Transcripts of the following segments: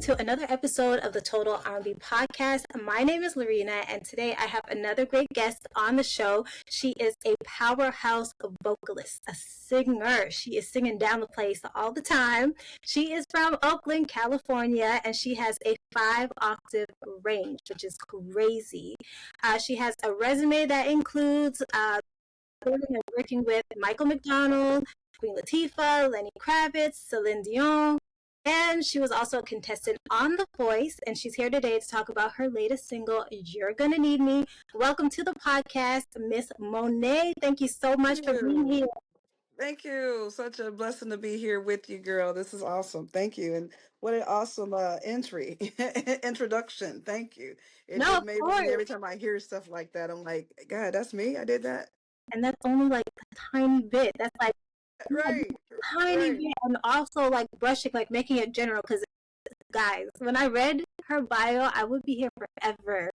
to another episode of the Total R&B podcast. My name is Loreena, and today I have another great guest on the show. She is a powerhouse vocalist, a singer. She is singing down the place all the time. She is from Oakland, California, and she has a 5-octave range, which is crazy. She has a resume that includes working with Michael McDonald, Queen Latifah, Lenny Kravitz, Celine Dion, and she was also a contestant on The Voice, and she's here today to talk about her latest single, You're Gonna Need Me. Welcome to the podcast, Miss Monét. Thank you so much for being here. Thank you. Such a blessing to be here with you, girl. This is awesome. Thank you. And what an awesome introduction. Thank you. It No, just of made course. me, every time I hear stuff like that, I'm like, God, that's me. I did that. And that's only like a tiny bit. That's like Right. tiny Right. bit. And also like brushing, like making it general. Because, guys, when I read her bio, I would be here forever.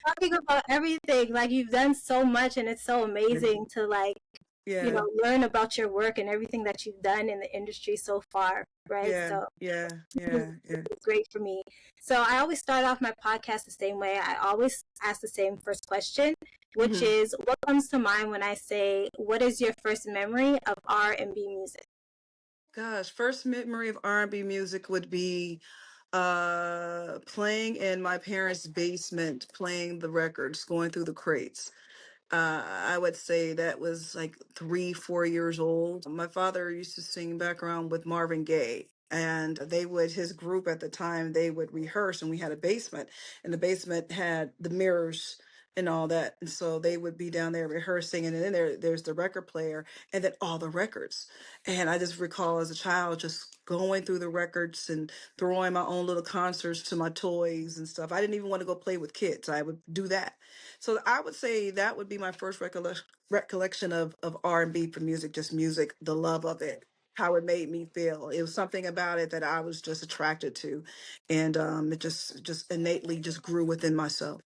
Talking about everything. Like, you've done so much, and it's so amazing to, like, Yeah. learn about your work and everything that you've done in the industry so far, right? Yeah. So Yeah. it's great for me. So I always start off my podcast the same way. I always ask the same first question, which is, what comes to mind when I say, what is your first memory of R&B music? Gosh, first memory of R&B music would be playing in my parents' basement, playing the records, going through the crates. I would say that was like 3, 4 years old. My father used to sing background with Marvin Gaye. And his group at the time, they would rehearse, and we had a basement, and the basement had the mirrors and all that. And so they would be down there rehearsing, and then there's the record player, and then all the records. And I just recall as a child just going through the records and throwing my own little concerts to my toys and stuff. I didn't even want to go play with kids. I would do that. So I would say that would be my first recollection of R&B for music, just music, the love of it, how it made me feel. It was something about it that I was just attracted to, and it just innately just grew within myself.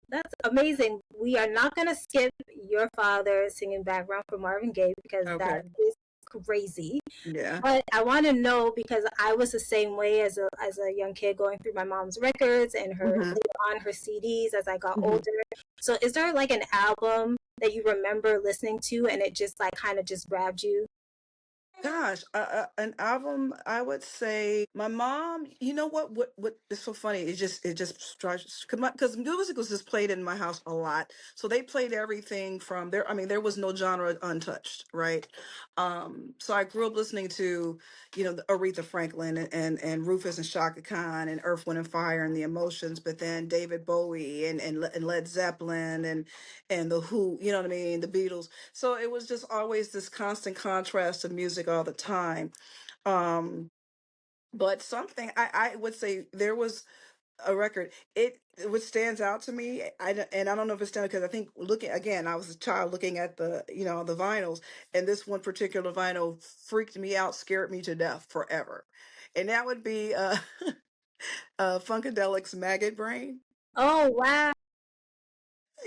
That's amazing. We are not going to skip your father singing background for Marvin Gaye because Okay. that is crazy. Yeah. But I want to know, because I was the same way as a young kid, going through my mom's records and her on her CDs as I got older. So is there like an album that you remember listening to and it just like kind of just grabbed you? Gosh, an album, I would say my mom, you know what is so funny? It just starts, because music was just played in my house a lot. So they played everything from there. I mean, there was no genre untouched, right? So I grew up listening to, the Aretha Franklin and Rufus and Shaka Khan and Earth, Wind and Fire and the Emotions, but then David Bowie and Led Zeppelin and the Who, you know what I mean, the Beatles. So it was just always this constant contrast of music all the time. But something I would say there was a record. What stands out to me, and I don't know if it's standing because I think looking again, I was a child looking at the vinyls, and this one particular vinyl freaked me out, scared me to death forever, and that would be Funkadelic's Maggot Brain. Oh, wow.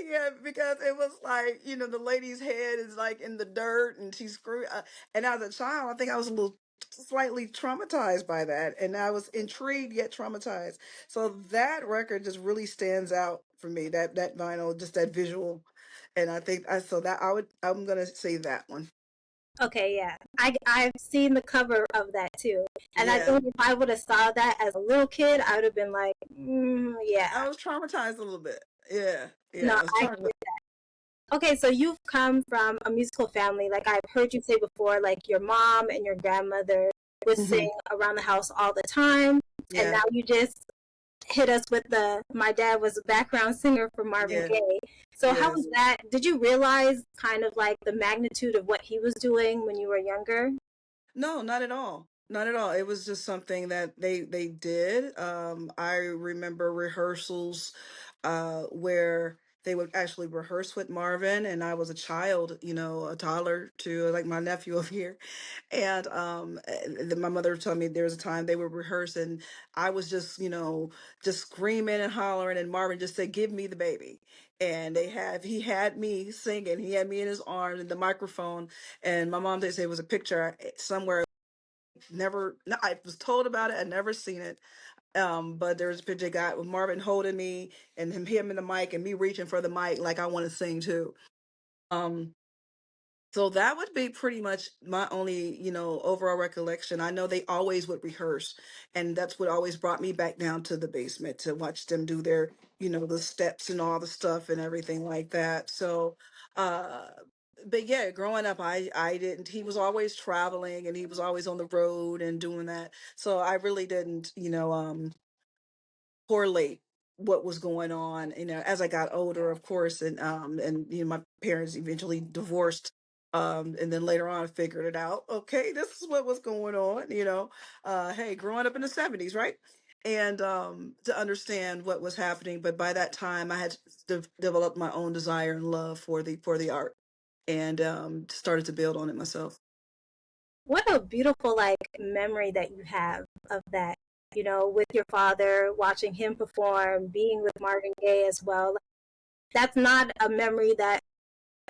Yeah, because it was like, the lady's head is like in the dirt and she's screwed. And as a child, I think I was a little slightly traumatized by that. And I was intrigued yet traumatized. So that record just really stands out for me, that vinyl, just that visual. And I think I'm going to say that one. Okay, yeah. I've seen the cover of that too. And I Yeah. think if I would have saw that as a little kid, I would have been like, yeah. I was traumatized a little bit. Yeah. No, Yeah. I was I get that. Okay, so you've come from a musical family. Like I've heard you say before, like your mom and your grandmother would sing around the house all the time. Yeah. And now you just hit us with my dad was a background singer for Marvin Gaye. So how was that? Did you realize kind of like the magnitude of what he was doing when you were younger? No, not at all. Not at all. It was just something that they did. I remember rehearsals where they would actually rehearse with Marvin, and I was a child, a toddler to like my nephew over here. And my mother told me there was a time they would rehearse, and I was just screaming and hollering, and Marvin just said, "Give me the baby." And he had me singing, he had me in his arms and the microphone, and my mom did say it was a picture somewhere. Never, no, I was told about it. I'd never seen it. But there's a picture got with Marvin holding me and him in the mic and me reaching for the mic like I want to sing too. Um, so that would be pretty much my only, overall recollection. I know they always would rehearse, and that's what always brought me back down to the basement to watch them do their, the steps and all the stuff and everything like that. So, uh, but yeah, growing up, I didn't. He was always traveling, and he was always on the road and doing that. So I really didn't, correlate what was going on, as I got older, of course, and my parents eventually divorced. And then later on I figured it out. Okay, this is what was going on, hey, growing up in the 70s, right? And to understand what was happening, but by that time I had developed my own desire and love for the art, and started to build on it myself. What a beautiful like memory that you have of that, with your father, watching him perform, being with Marvin Gaye as well. That's not a memory that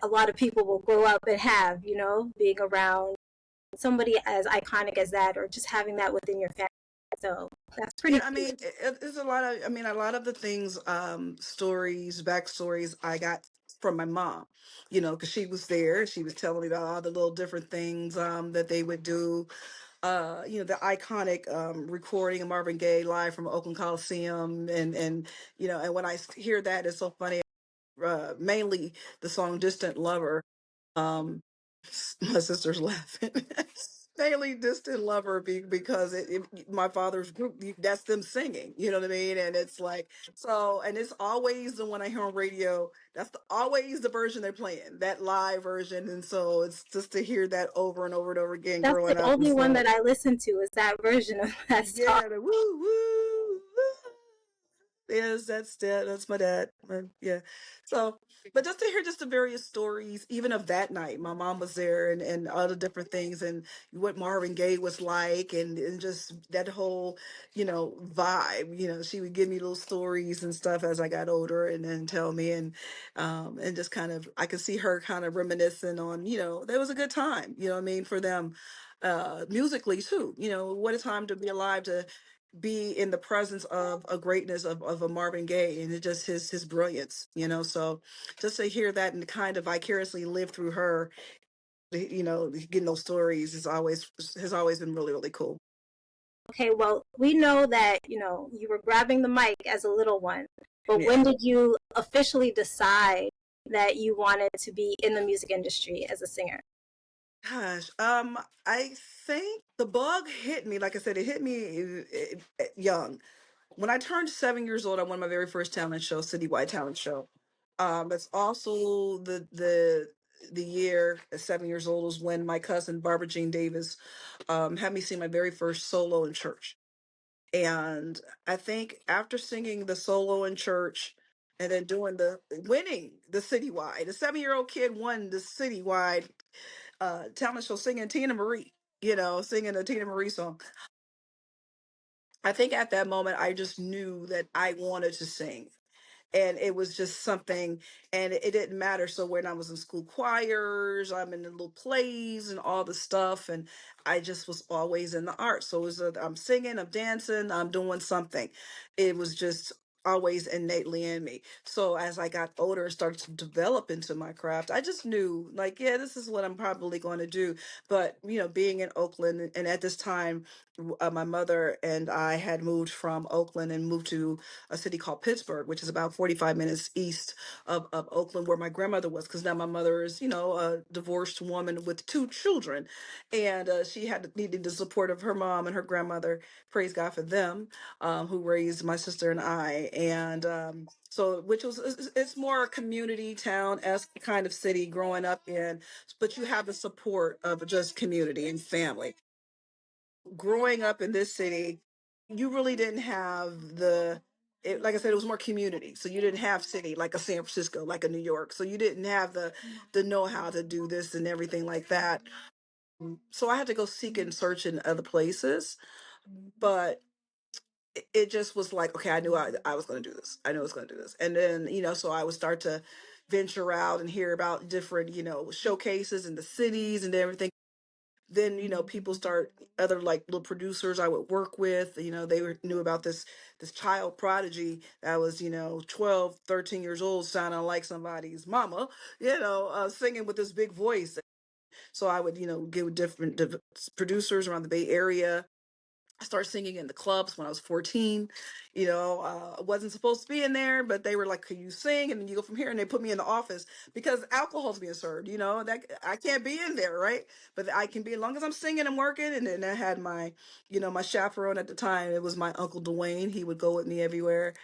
a lot of people will grow up and have, being around somebody as iconic as that or just having that within your family. So that's Yeah, pretty I cool. mean, it's a lot of, a lot of the things, stories, backstories I got from my mom, because she was there. She was telling me about all the little different things, that they would do. The iconic, recording of Marvin Gaye live from Oakland Coliseum. And when hear that, it's so funny. Mainly the song Distant Lover. um my sister's laughing. Mainly Distant Lover, because my father's group, that's them singing, you know what I mean? And it's like, so, and it's always the one I hear on radio, that's always the version they're playing, that live version. And so it's just to hear that over and over and over again That's the growing up. only It's one like, that I listen to is that version of that song. yeah, the woo woo woo. Yes, that's my dad. Yeah. So, but just to hear just the various stories, even of that night, my mom was there, and all the different things, and what Marvin Gaye was like, and just that whole, vibe. She would give me little stories and stuff as I got older, and then tell me, and just kind of, I could see her kind of reminiscing on, there was a good time, what I mean, for them, musically too. What a time to be alive, to be in the presence of a greatness of a Marvin Gaye, and it just his brilliance, so just to hear that and kind of vicariously live through her, getting those stories has always been really, really cool. Okay, well, we know that, you were grabbing the mic as a little one, but when Yeah. did you officially decide that you wanted to be in the music industry as a singer? Gosh, I think the bug hit me. Like I said, it hit me, young. When I turned 7 years old, I won my very first talent show, citywide talent show. That's also the year at 7 years old was when my cousin Barbara Jean Davis, had me sing my very first solo in church. And I think after singing the solo in church and then doing the winning the citywide, the 7-year old kid won the citywide, talent show, singing Tina Marie, singing a Tina Marie song. I think at that moment I just knew that I wanted to sing, and it was just something, and it didn't matter. So when I was in school choirs, I'm in the little plays and all the stuff, and I just was always in the arts. So it was I'm singing, I'm dancing, I'm doing something. It was just always innately in me. So as I got older and started to develop into my craft, I just knew, like, yeah, this is what I'm probably going to do. But being in Oakland, and at this time, my mother and I had moved from Oakland and moved to a city called Pittsburgh, which is about 45 minutes east of Oakland, where my grandmother was. Because now my mother is, a divorced woman with two children. And she needed the support of her mom and her grandmother. Praise God for them, who raised my sister and I. And so, which was, it's more a community town esque kind of city growing up in, but you have the support of just community and family. Growing up in this city, you really didn't have like I said, it was more community. So you didn't have city like a San Francisco, like a New York. So you didn't have the know how to do this and everything like that. So I had to go seek and search in other places. But it just was like, okay, I knew I was going to do this. I knew I was going to do this. And then, so I would start to venture out and hear about different, showcases in the cities and everything. then people start, other like little producers I would work with, knew about this child prodigy that was 12, 13 years old, sounding like somebody's mama, singing with this big voice. So I would get with different producers around the Bay Area. I started singing in the clubs when I was 14. I wasn't supposed to be in there, but they were like, "Can you sing?" And then you go from here, and they put me in the office because alcohol's being served. That I can't be in there, right? But I can be, as long as I'm singing and working. And then I had my chaperone at the time. It was my uncle Dwayne. He would go with me everywhere,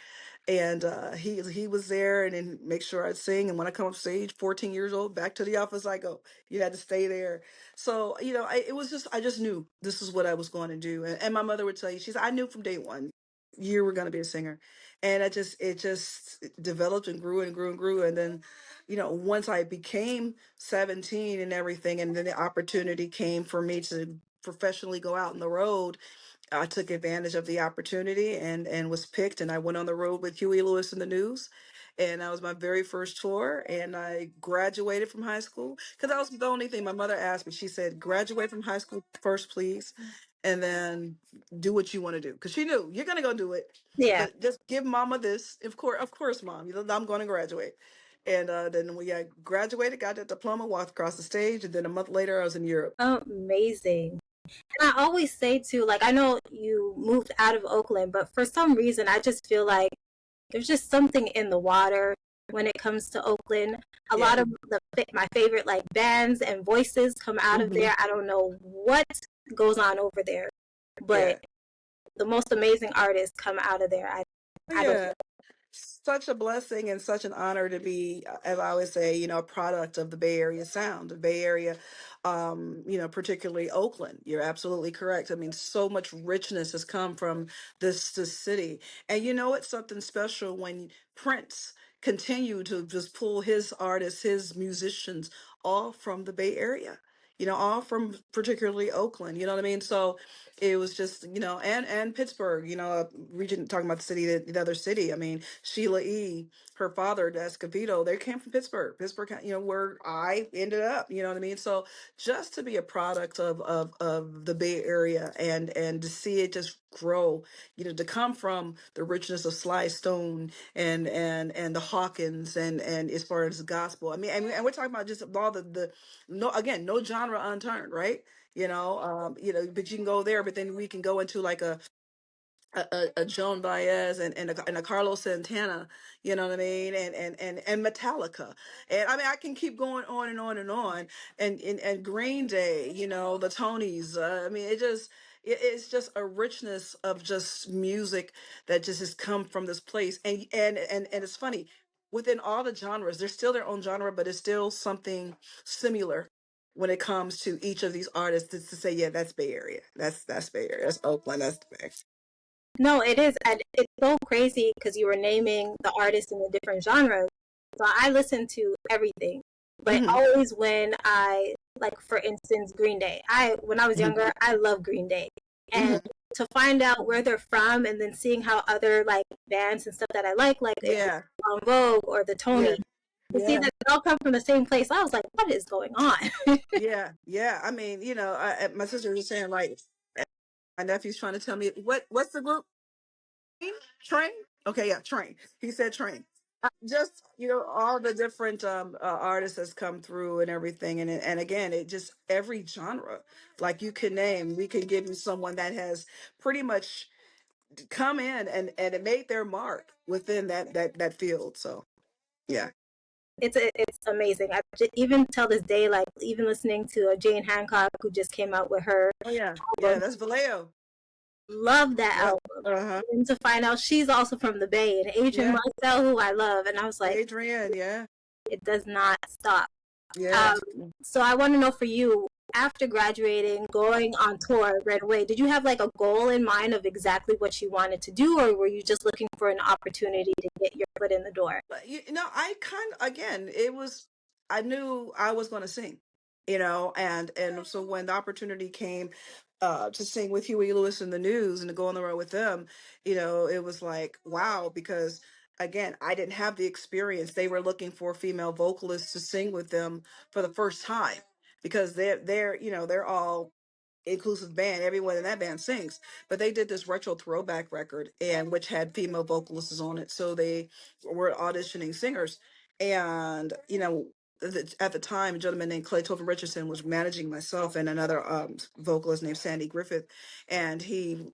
and he was there, and then make sure I'd sing. And when I come up stage, 14 years old, back to the office I go. You had to stay there. So it was just, I just knew this is what I was going to do. And my mother would tell you, she said, I knew from day one you were going to be a singer. And it just developed and grew and grew and grew. And then once I became 17 and everything, and then the opportunity came for me to professionally go out on the road, I took advantage of the opportunity and was picked, and I went on the road with Huey Lewis and the News. And that was my very first tour, and I graduated from high school because that was the only thing my mother asked me. She said, "Graduate from high school first, please, and then do what you want to do." Because she knew you're gonna go do it, Yeah. but just give mama this. Of course, mom. I'm going to graduate. And then we graduated, got that diploma, walked across the stage, and then a month later, I was in Europe. Amazing. And I always say too, like, I know you moved out of Oakland, but for some reason, I just feel like there's just something in the water when it comes to Oakland. A lot Yeah. of my favorite like bands and voices come out of Hmm. there. I don't know what goes on over there, but Yeah. the most amazing artists come out of there. I don't Yeah. Such a blessing and such an honor to be, as I always say, a product of the Bay Area sound, the Bay Area, particularly Oakland. You're absolutely correct. I mean, so much richness has come from this city. And it's something special when Prince continued to just pull his artists, his musicians, all from the Bay Area. All from particularly Oakland. You know what I mean? So it was just, and Pittsburgh, region, talking about the city, the other city. I mean, Sheila E., her father, Escovedo, they came from Pittsburgh. Pittsburgh, where I ended up, you know what I mean? So just to be a product of the Bay Area, and to see it just grow, to come from the richness of Sly Stone and the Hawkins, and as far as the gospel. I mean, and we're talking about just all the no, again, no genre unturned, right? But you can go there, but then we can go into like a Joan Baez and a Carlos Santana, you know what I mean, and Metallica, and I mean I can keep going on and on and on, and Green Day, the Tonys. I mean, it's just a richness of just music that just has come from this place, and it's funny. Within all the genres, they're still their own genre, but it's still something similar when it comes to each of these artists, to say, yeah, that's Bay Area, that's Bay Area, that's Oakland, that's the Bay. No, it is. And it's so crazy because you were naming the artists in the different genres. So I listen to everything, but Hmm. always when I like, for instance, Green Day. When I was Hmm. younger, I loved Green Day, and Hmm. to find out where they're from, and then seeing how other like bands and stuff that I like if it's Yeah, on Vogue or the Tony, yeah, to see yeah, that they all come from the same place, I was like, what is going on? yeah, yeah. I mean, my sister was saying, like, my nephew's trying to tell me what's the group? Train? Okay, yeah, Train. He said Train. Just all the different artists that's come through and everything, and again, it just every genre, like you can name, we can give you someone that has pretty much come in and it made their mark within that field. So yeah. It's amazing. Even till this day, like even listening to Jane Hancock, who just came out with her Oh yeah, yeah. album, That's Vallejo. love that Yep. album. Uh-huh. And to find out she's also from the Bay, and Adrian Yeah. Marcel, who I love, and I was like, Adrian. Yeah. it does not stop. Yeah. Um, so I want to know for you, after graduating, going on tour right away, did you have like a goal in mind of exactly what you wanted to do, or were you just looking for an opportunity to get your foot in the door? But I kind of, again, it was, I knew I was going to sing, and so when the opportunity came to sing with Huey Lewis and the News and to go on the road with them, it was like, wow, because again, I didn't have the experience. They were looking for female vocalists to sing with them for the first time because they're all inclusive band. Everyone in that band sings, but they did this retro throwback record, and which had female vocalists on it. So they were auditioning singers, and at the time, a gentleman named Clay Tobin Richardson was managing myself and another vocalist named Sandy Griffith, and he,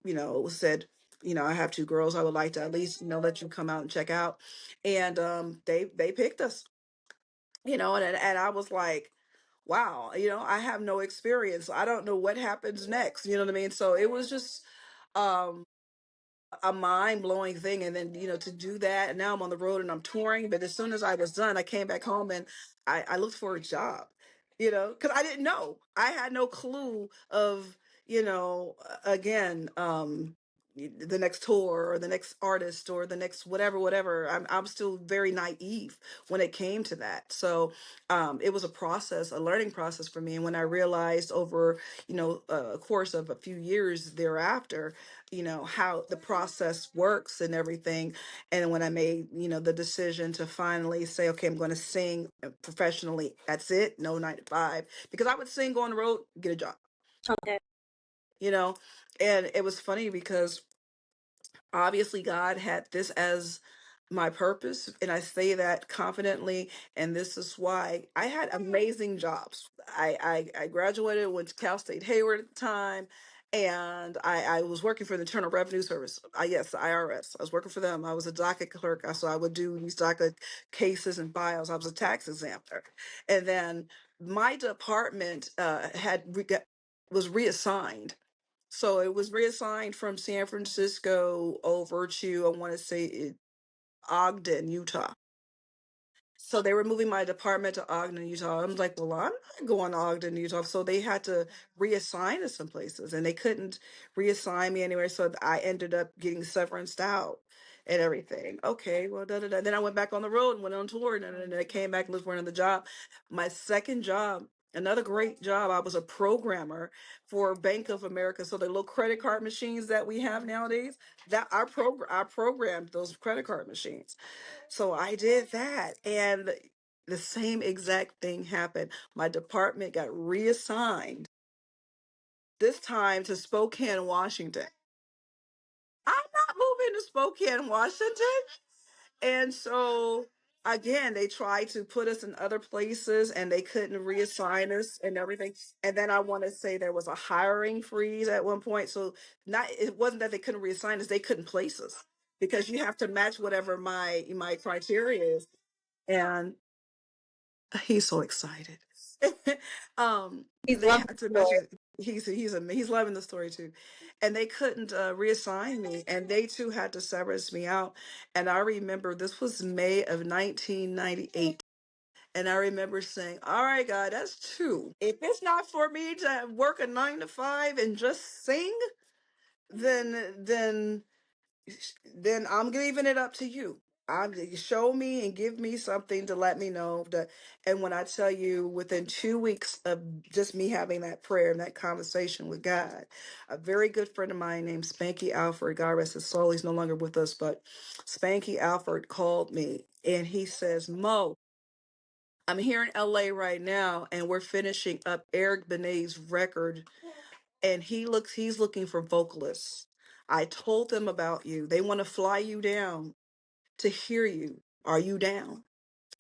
said, I have two girls. I would like to at least, let you come out and check out, and they picked us, and I was like, wow, I have no experience. I don't know what happens next. You know what I mean? So it was just a mind blowing thing. And then, to do that, and now I'm on the road and I'm touring. But as soon as I was done, I came back home and I looked for a job, because I didn't know. I had no clue of, again, the next tour or the next artist or the next whatever. I'm still very naive when it came to that. So it was a learning process for me. And when I realized over, a course of a few years thereafter, how the process works and everything. And when I made, the decision to finally say, okay, I'm going to sing professionally. That's it. No 9 to 5, because I would sing, go on the road, get a job, Okay. you know, and it was funny because obviously God had this as my purpose, and I say that confidently. And this is why I had amazing jobs. I graduated, went to Cal State Hayward at the time, and I was working for the Internal Revenue Service. Yes, the IRS. I was working for them. I was a docket clerk, so I would do these docket cases and files. I was a tax exempter, and then my department was reassigned. So it was reassigned from San Francisco over to, I want to say, Ogden, Utah. So they were moving my department to Ogden, Utah. I'm like, well, I'm not going to Ogden, Utah. So they had to reassign us some places, and they couldn't reassign me anywhere. So I ended up getting severanced out and everything. Okay, well, da da da. Then I went back on the road and went on tour, and then I came back and looked for another job. My second job, another great job, I was a programmer for Bank of America. So the little credit card machines that we have nowadays, that I programmed those credit card machines. So I did that, and the same exact thing happened. My department got reassigned, this time to Spokane, Washington. I'm not moving to Spokane, Washington. And so again, they tried to put us in other places and they couldn't reassign us and everything. And then I want to say there was a hiring freeze at one point. So it wasn't that they couldn't reassign us, they couldn't place us because you have to match whatever my criteria is. And he's so excited. He's They loving had to the story. mention he's loving the story too, and they couldn't reassign me, and they too had to severance me out. And I remember this was May of 1998, and I remember saying, "All right, God, that's two. If it's not for me to work a 9 to 5 and just sing, then then I'm leaving it up to you. Show me and give me something to let me know that." And when I tell you, within 2 weeks of just me having that prayer and that conversation with God, a very good friend of mine named Spanky Alford, God rest his soul, he's no longer with us, but Spanky Alford called me and he says, "Mo, I'm here in LA right now and we're finishing up Eric Benet's record, and he's looking for vocalists. I told them about you. They want to fly you down to hear you. Are you down?"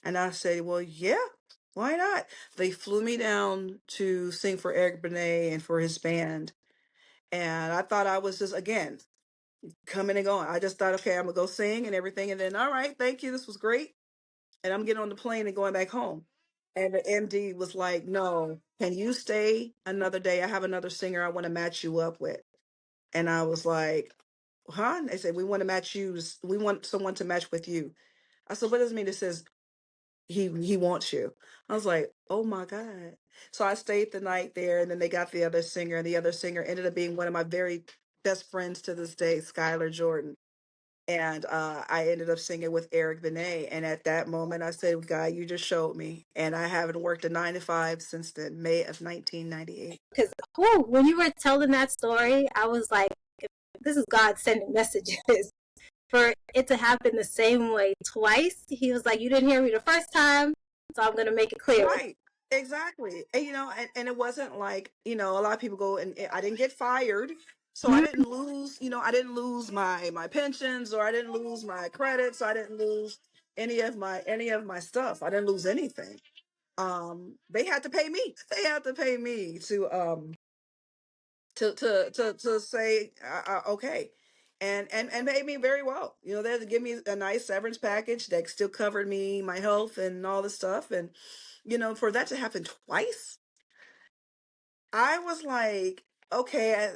And I said, well, yeah, why not? They flew me down to sing for Eric Benet and for his band. And I thought I was just, again, coming and going. I just thought, okay, I'm going to go sing and everything. And then, all right, thank you. This was great. And I'm getting on the plane and going back home. And the MD was like, no, can you stay another day? I have another singer I want to match you up with. And I was like, huh? And they said, we want to match you. We want someone to match with you. I said, what does it mean? It says he wants you. I was like, oh my God. So I stayed the night there, and then they got the other singer, and the other singer ended up being one of my very best friends to this day, Skylar Jordan. And I ended up singing with Eric Benet. And at that moment, I said, God, you just showed me. And I haven't worked a 9 to 5 since the May of 1998. Because when you were telling that story, I was like, this is God sending messages. For it to happen the same way twice, he was like, you didn't hear me the first time, so I'm going to make it clear. Right. Exactly. And and it wasn't like, a lot of people go and I didn't get fired. So I Mhm. didn't lose, I didn't lose my pensions, or I didn't lose my credits. I didn't lose any of my stuff. I didn't lose anything. They had to pay me. They had to pay me to say okay. And paid me very well. They had to give me a nice severance package that still covered me, my health and all this stuff. And for that to happen twice, I was like, okay,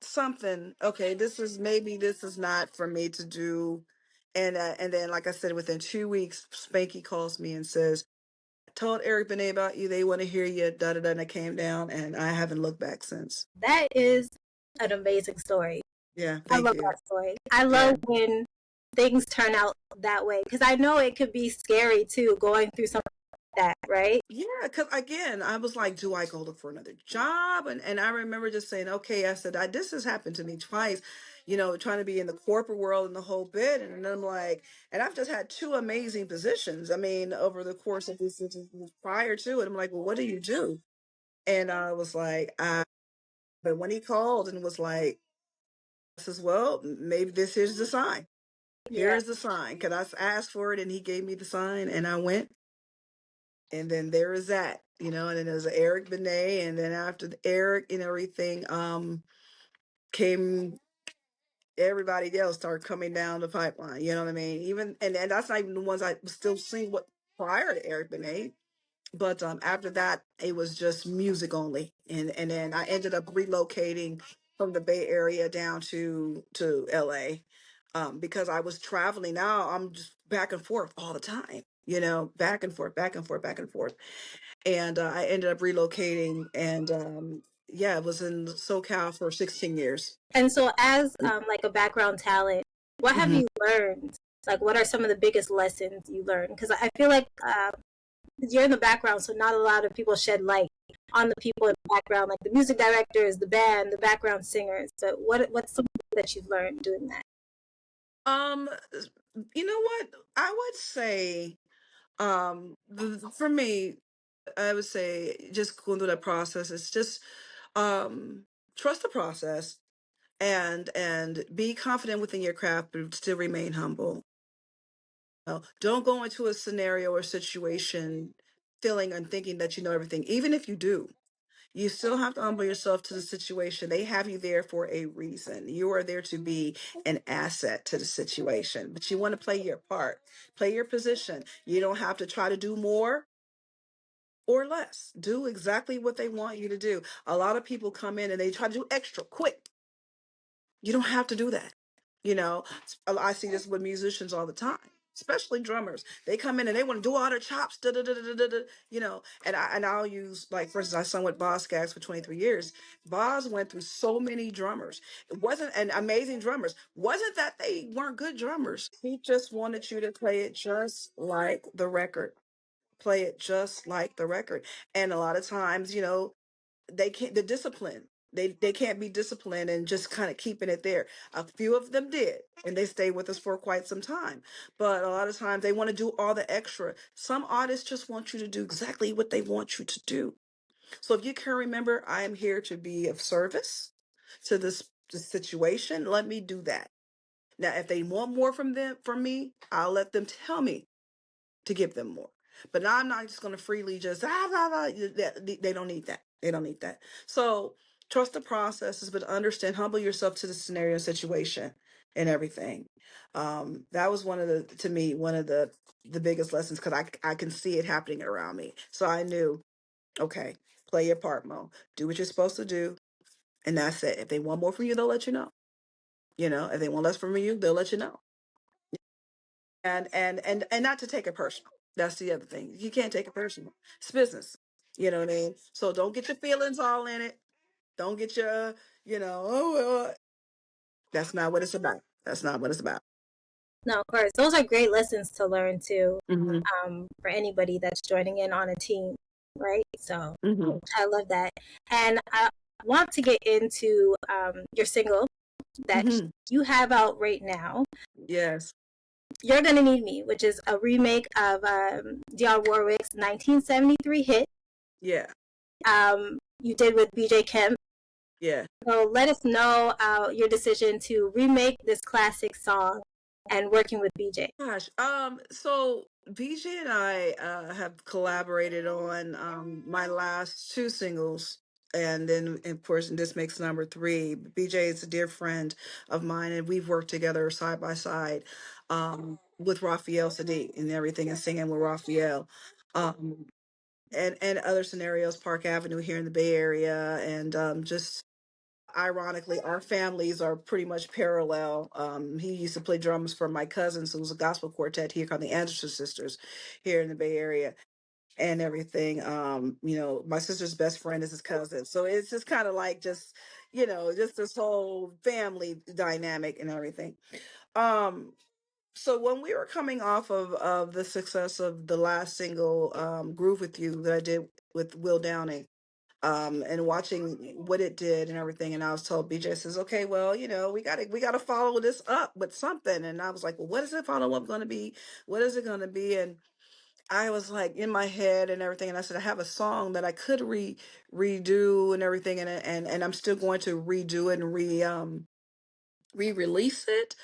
something. Okay, this is not for me to do. And then, like I said, within 2 weeks, Spanky calls me and says, "Told Eric Benet about you. They want to hear you." Da da da. And I came down, and I haven't looked back since. That is an amazing story. Yeah, I thank love you. that story. I Yeah. love when things turn out that way because I know it could be scary too going through something like that, right? Yeah, because again, I was like, do I go look for another job? And I remember just saying, okay, I said, this has happened to me twice, trying to be in the corporate world and the whole bit. And then I'm like, and I've just had two amazing positions. I mean, over the course of this prior to it, I'm like, well, what do you do? And I was like, but when he called and was like, I says, well, maybe this is the sign. Yeah. Here's the sign. Could I ask for it? And he gave me the sign, and I went. And then there is that, and then there's Eric Benet, and then after the Eric and everything, came everybody else started coming down the pipeline. You know what I mean? Even and that's not even the ones I was still seeing what prior to Eric Benet. But after that, it was just music only, and then I ended up relocating from the Bay Area down to LA, because I was traveling. Now I'm just back and forth all the time. Back and forth, back and forth, back and forth. And I ended up relocating, and yeah, I was in SoCal for 16 years. And so, as like a background talent, what have Hmm. you learned? Like, what are some of the biggest lessons you learned? Because I feel like you're in the background, so not a lot of people shed light on the people in the background, like the music directors, the band, the background singers. But what's something that you've learned doing that? Um, you know what? I would say, for me, I would say just going through that process. It's just um, trust the process, and be confident within your craft, but still remain humble. Don't go into a scenario or situation feeling and thinking that you know everything, even if you do. You still have to humble yourself to the situation. They have you there for a reason. You are there to be an asset to the situation, but you want to play your part, play your position. You don't have to try to do more or less. Do exactly what they want you to do. A lot of people come in and they try to do extra quick. You don't have to do that. I see this with musicians all the time, especially drummers. They come in and they want to do all their chops, da, da, da, da, da, da, and I'll use, like, for instance, I sung with Boz Scaggs for 23 years. Boz went through so many drummers. It wasn't an amazing drummers. Wasn't that they weren't good drummers. He just wanted you to play it just like the record. Play it just like the record. And a lot of times, they can't, the discipline, they can't be disciplined and just kind of keeping it there. A few of them did, and they stayed with us for quite some time, but a lot of times they want to do all the extra. Some artists just want you to do exactly what they want you to do. So if you can remember, I am here to be of service to this situation, let me do that. Now if they want more from me, I'll let them tell me to give them more. But I'm not just going to freely just they don't need that. They don't need that. So trust the processes, but understand, humble yourself to the scenario, situation, and everything. That was to me, one of the biggest lessons, because I can see it happening around me. So I knew, okay, play your part, Mo. Do what you're supposed to do, and that's it. If they want more from you, they'll let you know. If they want less from you, they'll let you know. And not to take it personal. That's the other thing. You can't take it personal. It's business. You know what I mean? So don't get your feelings all in it. Don't get your, oh, well, that's not what it's about. That's not what it's about. No, of course, those are great lessons to learn too, Hmm. for anybody that's joining in on a team, right? So Hmm. I love that, and I want to get into your single that Hmm. you have out right now. Yes. You're Gonna Need Me, which is a remake of Dionne Warwick's 1973 hit. Yeah, You did with BJ Kemp. yeah. So let us know your decision to remake this classic song and working with BJ. Gosh, so BJ and I have collaborated on my last two singles, and then of course this makes number three. BJ is a dear friend of mine, and we've worked together side by side with Raphael Sadiq and everything, and singing with Raphael. Um, and other scenarios, Park Avenue here in the Bay Area, and just ironically, our families are pretty much parallel. He used to play drums for my cousins, who was a gospel quartet here called the Anderson Sisters here in the Bay Area and everything. My sister's best friend is his cousin. So it's just kind of like just this whole family dynamic and everything. Um, so when we were coming off of the success of the last single, Groove With You, that I did with Will Downing, and watching what it did and everything. And I was told, BJ says, okay, well, we gotta follow this up with something. And I was like, well, what is it follow up going to be? What is it going to be? And I was like in my head and everything. And I said, I have a song that I could redo and everything. And I'm still going to redo it and re-release it.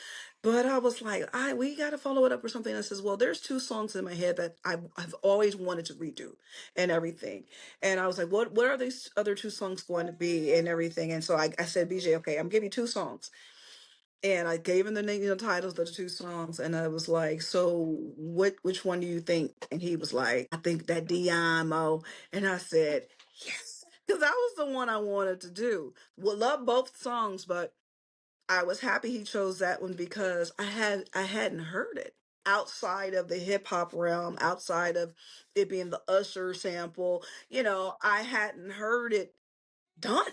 But I was like, we got to follow it up or something. And I says, well, there's two songs in my head that I've always wanted to redo and everything. And I was like, what are these other two songs going to be and everything? And so I said, BJ, okay, I'm giving you two songs. And I gave him the name, titles of the two songs. And I was like, so which one do you think? And he was like, I think that Dionne Mo. And I said, yes, because that was the one I wanted to do. Well, love both songs, but I was happy he chose that one because I hadn't heard it outside of the hip hop realm, outside of it being the Usher sample. I hadn't heard it done.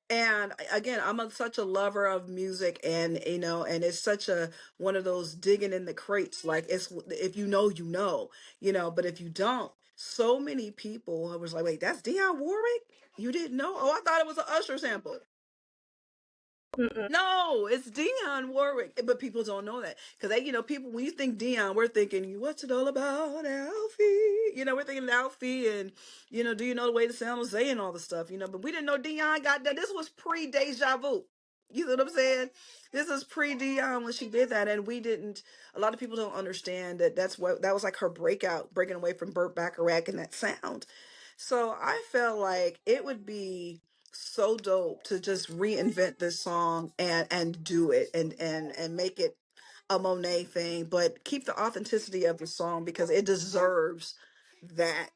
And again, such a lover of music, and and it's such a one of those digging in the crates. Like, it's, if you know, but if you don't, so many people was like, wait, that's Dionne Warwick? You didn't know? Oh, I thought it was an Usher sample. Mm-mm. No, it's Dionne Warwick, but people don't know that because people, when you think Dionne, we're thinking, what's it all about, Alfie? We're thinking Alfie, and do you know the way the sound was saying all the stuff, but we didn't know Dionne got that. This was pre Deja Vu. You know what I'm saying? This is pre Dionne when she did that, and we didn't. A lot of people don't understand that that was like her breakout, breaking away from Burt Bacharach and that sound. So I felt like it would be so dope to just reinvent this song and do it and make it a Monet thing, but keep the authenticity of the song because it deserves that.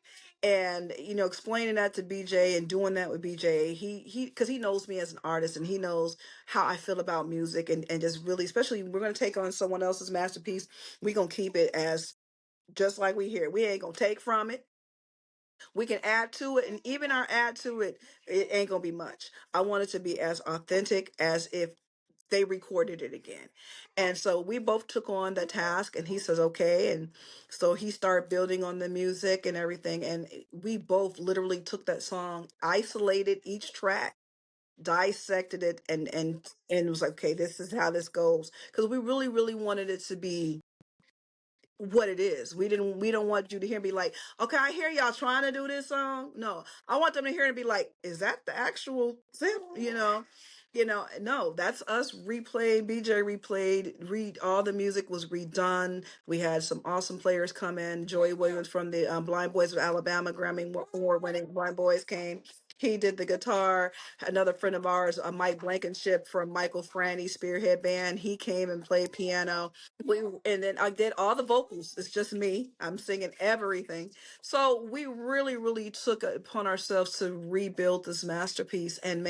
And explaining that to BJ and doing that with BJ, he because he knows me as an artist and he knows how I feel about music, and just really, especially, we're gonna take on someone else's masterpiece. We're gonna keep it as just like we hear. We ain't gonna take from it. We can add to it, and even our add to it ain't gonna be much. I want it to be as authentic as if they recorded it again. And so we both took on the task, and he says okay. And so he started building on the music and everything, and we both literally took that song, isolated each track, dissected it, and it was like, okay, this is how this goes, because we really really wanted it to be what it is. We don't want you to hear me like, okay, I hear y'all trying to do this song. No, I want them to hear and be like, is that the actual thing? No, that's us replayed. BJ replayed, all the music was redone. We had some awesome players come in. Joey Williams from the Blind Boys of Alabama, Grammy Award winning Blind Boys came. He did the guitar. Another friend of ours, Mike Blankenship from Michael Franti Spearhead Band, he came and played piano. And then I did all the vocals. It's just me. I'm singing everything. So we really, really took it upon ourselves to rebuild this masterpiece and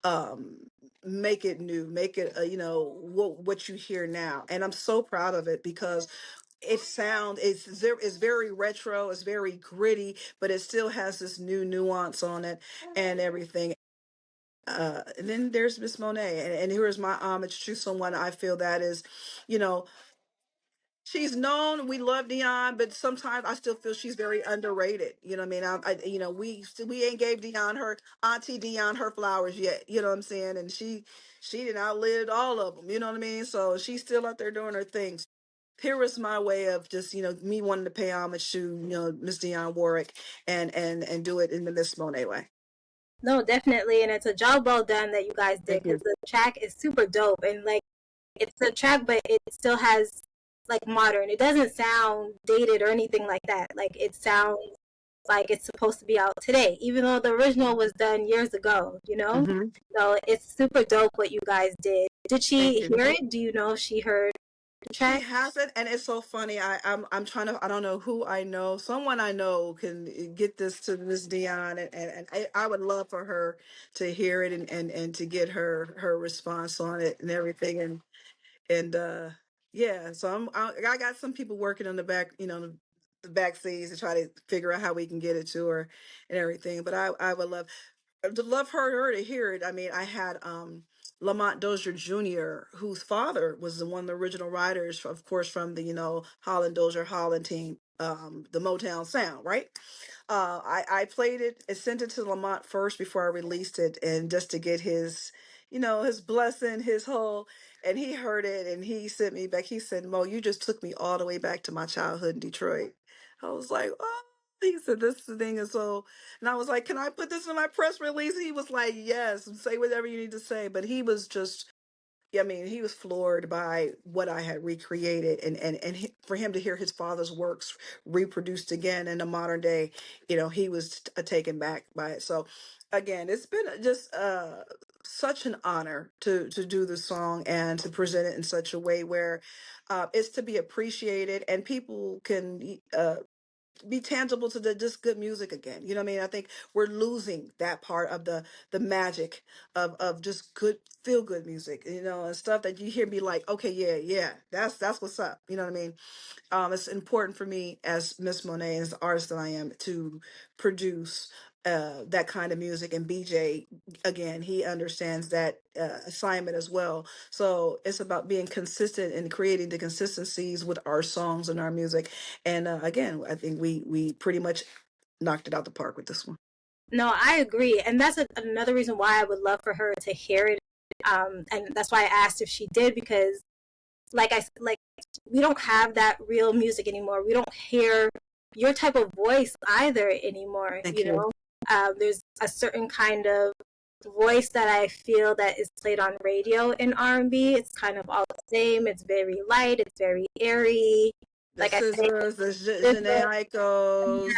um, make it new, make it, what you hear now. And I'm so proud of it because it's very retro, it's very gritty, but it still has this new nuance on it and everything. And then there's Miss Monet, and here is my homage to someone I feel that is, you know, she's known. We love Dion, but sometimes I still feel she's very underrated. You know what I mean? We ain't gave Dion her Auntie Dion her flowers yet. You know what I'm saying? And she did outlived all of them. You know what I mean? So she's still out there doing her things. here was my way of just, me wanting to pay homage to, Miss Dionne Warwick and do it in the Miss Monet way. No, definitely, and it's a job well done that you guys did, Thank because you. the track is super dope, and like it's a track, but it still has like modern. It doesn't sound dated or anything like that. Like it sounds like it's supposed to be out today, even though the original was done years ago. Hmm. So it's super dope what you guys did. Did Thank she you. hear it? Do you know if she heard the She track? hasn't, and it's so funny. I'm trying to. I don't know who I know. Someone I know can get this to Miss Dion, and I would love for her to hear it and to get her response on it and everything. And yeah, so I got some people working on the back, the backstage to try to figure out how we can get it to her and everything. But I would love to love her to hear it. I mean, I had Lamont Dozier Jr., whose father was one of the original writers, of course, from the Holland Dozier Holland team, the Motown sound, right? I played it and sent it to Lamont first before I released it, and just to get his, his blessing, his whole, and he heard it and he sent me back. He said, "Mo, you just took me all the way back to my childhood in Detroit." I was like, "Oh." He said, "This thing is so," and I was like, "Can I put this in my press release?" He was like, "Yes, say whatever you need to say." But he was just, yeah, I mean, he was floored by what I had recreated, for him to hear his father's works reproduced again in the modern day, he was taken back by it. So, again, it's been just such an honor to do the song and to present it in such a way where it's to be appreciated and people can be tangible to the just good music again. You know what I mean? I think we're losing that part of the magic of just good feel good music, and stuff that you hear me like, okay, yeah, yeah, that's what's up. You know what I mean? It's important for me as Miss Monet, as the artist that I am, to produce that kind of music. And BJ, again, he understands that assignment as well. So it's about being consistent and creating the consistencies with our songs and our music. And again, I think we pretty much knocked it out the park with this one. No, I agree, and that's another reason why I would love for her to hear it. And that's why I asked if she did, because like we don't have that real music anymore. We don't hear your type of voice either anymore. Thank you. There's a certain kind of voice that I feel that is played on radio in R&B. It's kind of all the same. It's very light. It's very airy. The Like I say, scissors, the this Janae Echoes,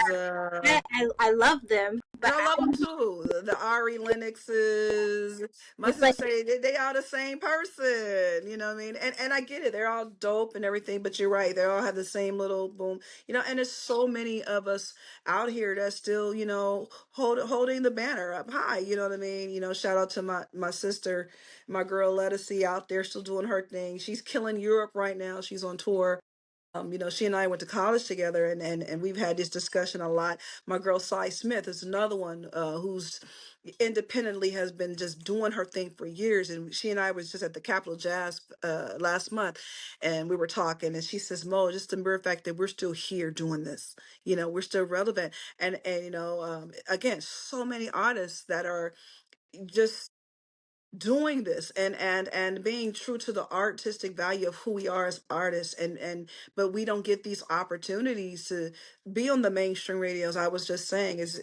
I love them, and but I love them too. The Ari Lennoxes. My it's sister like say they are the same person. You know what I mean? And I get it. They're all dope and everything, but you're right. They all have the same little boom. And there's so many of us out here that still, holding the banner up high. You know what I mean? Shout out to my sister, my girl Lettucey out there still doing her thing. She's killing Europe right now. She's on tour. She and I went to college together, and we've had this discussion a lot. My girl Cy Smith is another one who's independently has been just doing her thing for years. And she and I was just at the Capitol Jazz last month, and we were talking, and she says, "Mo, just the mere fact that we're still here doing this, we're still relevant." And again, so many artists that are just doing this and being true to the artistic value of who we are as artists, but we don't get these opportunities to be on the mainstream radios. I was just saying is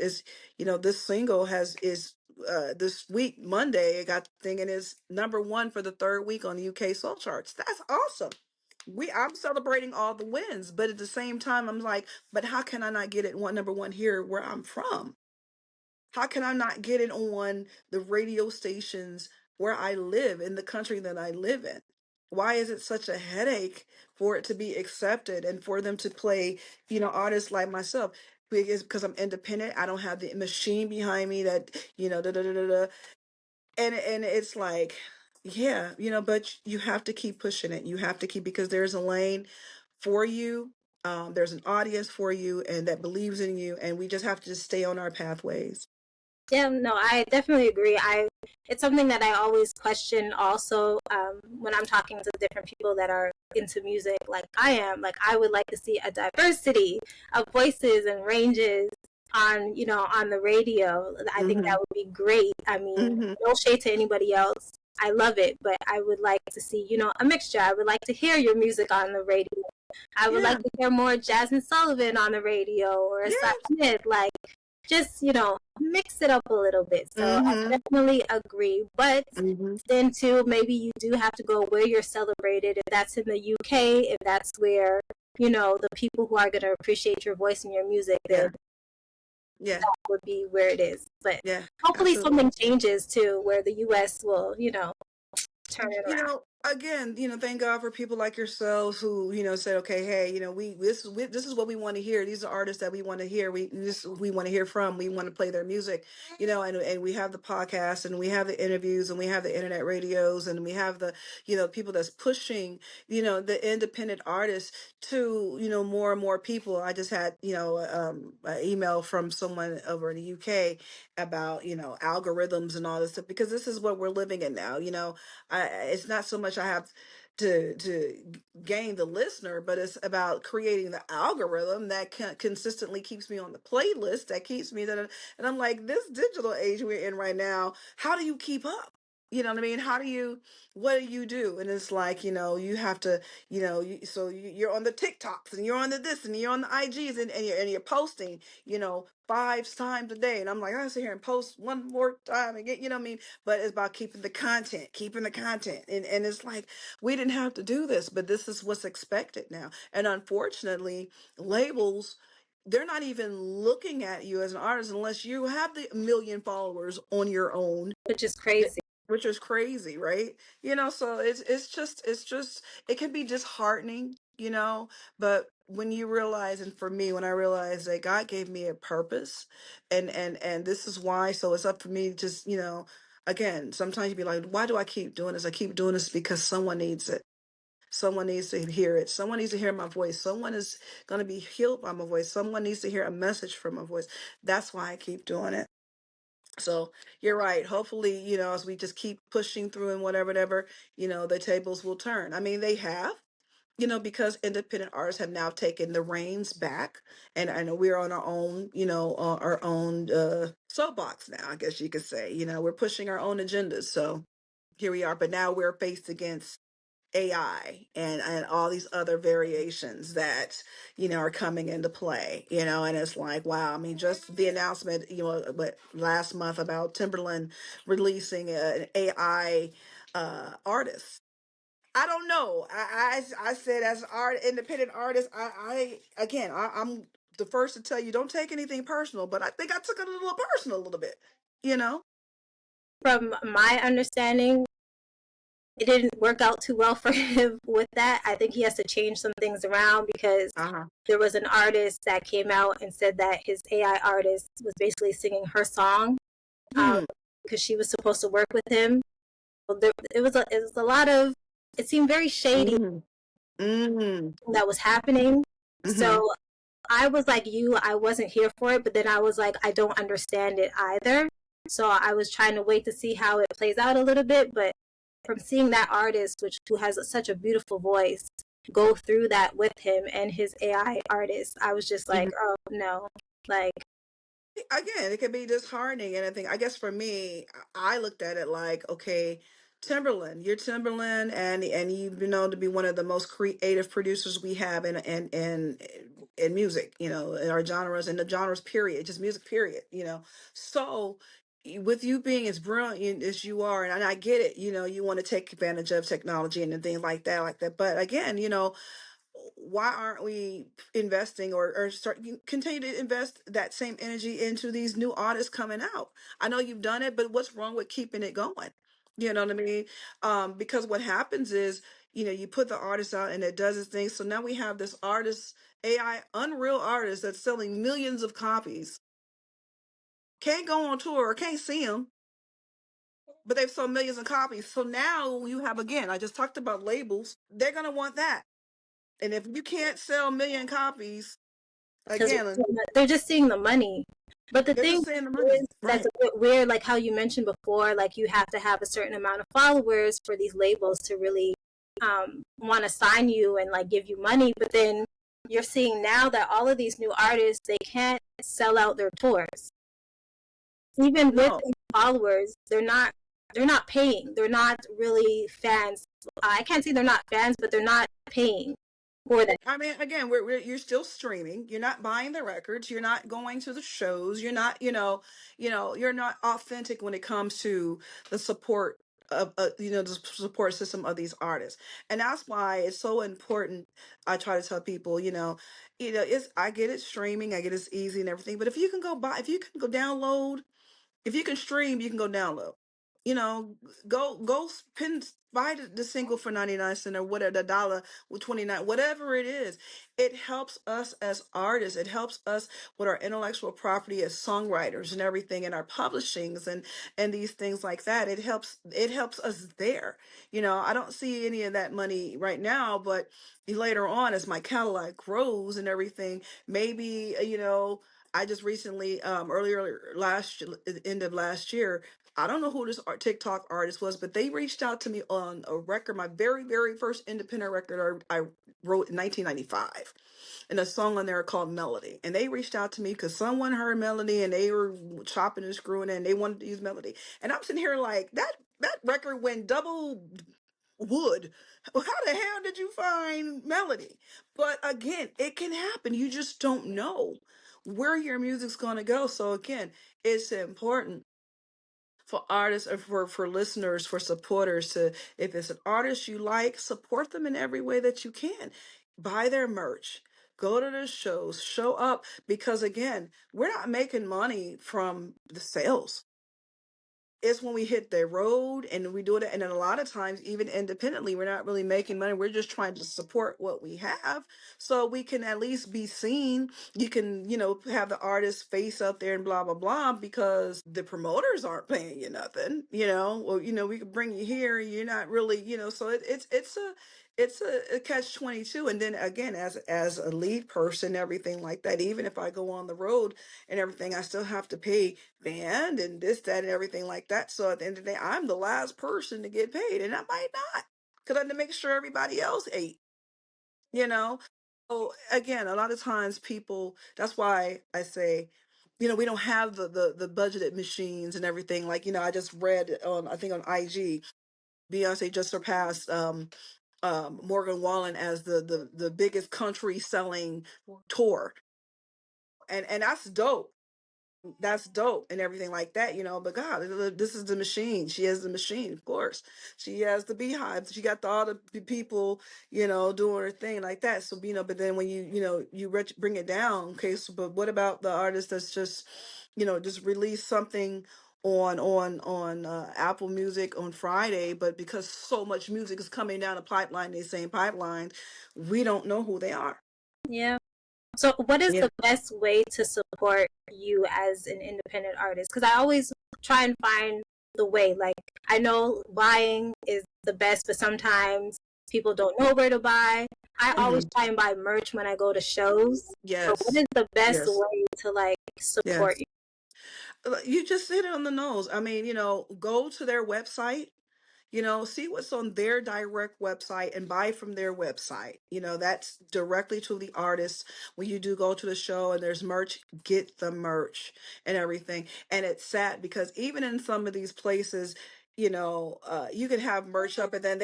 this single is this week Monday it got thinking is number one for the third week on the UK soul charts. That's awesome. I'm celebrating all the wins, but at the same time I'm like, but how can I not get it number one here where I'm from? How can I not get it on the radio stations where I live in the country that I live in? Why is it such a headache for it to be accepted and for them to play, artists like myself? Because I'm independent. I don't have the machine behind me that, da da da da da. And it's like, yeah, but you have to keep pushing it. You have to keep, because there's a lane for you. There's an audience for you and that believes in you. And we just have to just stay on our pathways. Yeah, no, I definitely agree. It's something that I always question also, when I'm talking to different people that are into music like I am. Like I would like to see a diversity of voices and ranges on the radio. I think Hmm. that would be great. I mean, Hmm. no shade to anybody else. I love it, but I would like to see, a mixture. I would like to hear your music on the radio. I would Yeah. like to hear more Jasmine Sullivan on the radio or Yeah. Aside Smith. Like, just, mix it up a little bit. So I Mm-hmm. definitely agree. But Mm-hmm. then, too, maybe you do have to go where you're celebrated. If that's in the UK, if that's where, the people who are going to appreciate your voice and your music, then Yeah. Yeah. that would be where it is. But Yeah. hopefully Absolutely. something changes, too, where the US will, turn it You around. know, again, thank God for people like yourselves who, said, okay, hey, this is what we want to hear. These are artists that we want to hear. We want to hear from. We want to play their music, and we have the podcast and we have the interviews and we have the internet radios and we have the, people that's pushing, the independent artists to, more and more people. I just had, an email from someone over in the UK about, algorithms and all this stuff, because this is what we're living in now. It's not so much I have to gain the listener, but it's about creating the algorithm that consistently keeps me on the playlist, that keeps me that. And I'm like, this digital age we're in right now, how do you keep up? You know what I mean? What do you do? And it's like, you have to, you're on the TikToks and you're on the this and you're on the IGs and you're posting, 5 times a day. And I'm like, I sit here and post one more time and get, what I mean? But it's about keeping the content. And it's like, we didn't have to do this, but this is what's expected now. And unfortunately, labels, they're not even looking at you as an artist unless you have the million followers on your own, Which is crazy. which is crazy, right? So it's just it can be disheartening, but when you realize, and for me, when I realized that God gave me a purpose, and this is why, so it's up to me to just, again, sometimes you'd be like, why do I keep doing this? I keep doing this because someone needs it. Someone needs to hear it. Someone needs to hear my voice. Someone is going to be healed by my voice. Someone needs to hear a message from my voice. That's why I keep doing it. So you're right. Hopefully, as we just keep pushing through and whatever, the tables will turn. I mean, they have, because independent artists have now taken the reins back, and I know we're on our own, our own soapbox now, I guess you could say. We're pushing our own agendas. So here we are. But now we're faced against AI and all these other variations that are coming into play, and it's like, wow. I mean, just the announcement, but last month about Timberland releasing an AI artist. I don't know. I said, as an independent artist, I'm the first to tell you, don't take anything personal, but I think I took it a little personal, a little bit, you know. From my understanding, it didn't work out too well for him with that. I think he has to change some things around because Uh-huh. there was an artist that came out and said that his AI artist was basically singing her song Hmm. because she was supposed to work with him. It was a lot of, it seemed very shady Mm-hmm. Mm-hmm. that was happening. Mm-hmm. So I was like you, I wasn't here for it, but then I was like, I don't understand it either. So I was trying to wait to see how it plays out a little bit, but from seeing that artist, who has such a beautiful voice, go through that with him and his AI artist, I was just like, oh no, like Again, it can be disheartening. And I guess for me, I looked at it like, okay, Timberland, you're Timberland, and you've been known to be one of the most creative producers we have in music, in our genres, and the genres period, just music period, So with you being as brilliant as you are, and I get it, you want to take advantage of technology and things like that. But again, why aren't we investing, or continue to invest that same energy into these new artists coming out? I know you've done it, but what's wrong with keeping it going? You know what I mean? Because what happens is, you put the artist out and it does its thing. So now we have this artist, AI, unreal artist that's selling millions of copies. Can't go on tour or can't see them, but they've sold millions of copies. So now you have, again, I just talked about labels. They're going to want that. And if you can't sell a million copies, because again, they're just seeing the money. But the they're thing just saying the money, is, that's right? a bit weird, like how you mentioned before, like you have to have a certain amount of followers for these labels to really want to sign you and like give you money. But then you're seeing now that all of these new artists, they can't sell out their tours. Even with No, these followers, they're not paying. They're not really fans. I can't say they're not fans, but they're not paying. for that. I mean, again, you're still streaming. You're not buying the records. You're not going to the shows. You're not, you're not authentic when it comes to the support of, the support system of these artists. And that's why it's so important. I try to tell people, it's, I get it streaming. I get it's easy and everything. But if you can go download, if you can stream, you can go download. You know, go spend buy the single for 99 cents or whatever, the dollar with 29, whatever it is. It helps us as artists. It helps us with our intellectual property as songwriters and everything, and our publishings and these things like that. It helps us there. I don't see any of that money right now, but later on as my catalog grows and everything, maybe I just recently, earlier end of last year, I don't know who this TikTok artist was, but they reached out to me on a record, my very, very first independent record I wrote in 1995. And a song on there called Melody. And they reached out to me because someone heard Melody and they were chopping and screwing it and they wanted to use Melody. And I'm sitting here like, that record went double wood. How the hell did you find Melody? But again, it can happen. You just don't know where your music's going to go. So again, it's important for artists or for listeners, for supporters to, if it's an artist you like, support them in every way that you can. Buy their merch, go to the shows, show up, because again, we're not making money from the sales. It's when we hit the road and we do it. And then a lot of times, even independently, we're not really making money. We're just trying to support what we have so we can at least be seen. You can, have the artist face out there and blah, blah, blah, because the promoters aren't paying you nothing, or, we could bring you here. You're not really, so it's a catch 22. And then again, as a lead person, everything like that, even if I go on the road and everything, I still have to pay band and this, that, and everything like that. So at the end of the day, I'm the last person to get paid, and I might not, because I had to make sure everybody else ate, you know? So again, a lot of times people, that's why I say, we don't have the budgeted machines and everything. Like, I just read on, I think on IG, Beyonce just surpassed Morgan Wallen as the biggest country selling tour. And that's dope. That's dope and everything like that, but God, this is the machine. She has the machine, of course. She has the beehive. She got all the people, doing her thing like that. So, but then when you bring it down, okay, so, but what about the artist that's just released something on Apple Music on Friday, but because so much music is coming down the pipeline, they saying pipeline, we don't know who they are. Yeah. So what is the best way to support you as an independent artist? Because I always try and find the way. Like, I know buying is the best, but sometimes people don't know where to buy. I always try and buy merch when I go to shows. Yes. So what is the best way to support you? You just hit it on the nose. I mean, go to their website, see what's on their direct website and buy from their website. That's directly to the artist. When you do go to the show and there's merch, get the merch and everything. And it's sad because even in some of these places, you can have merch up and then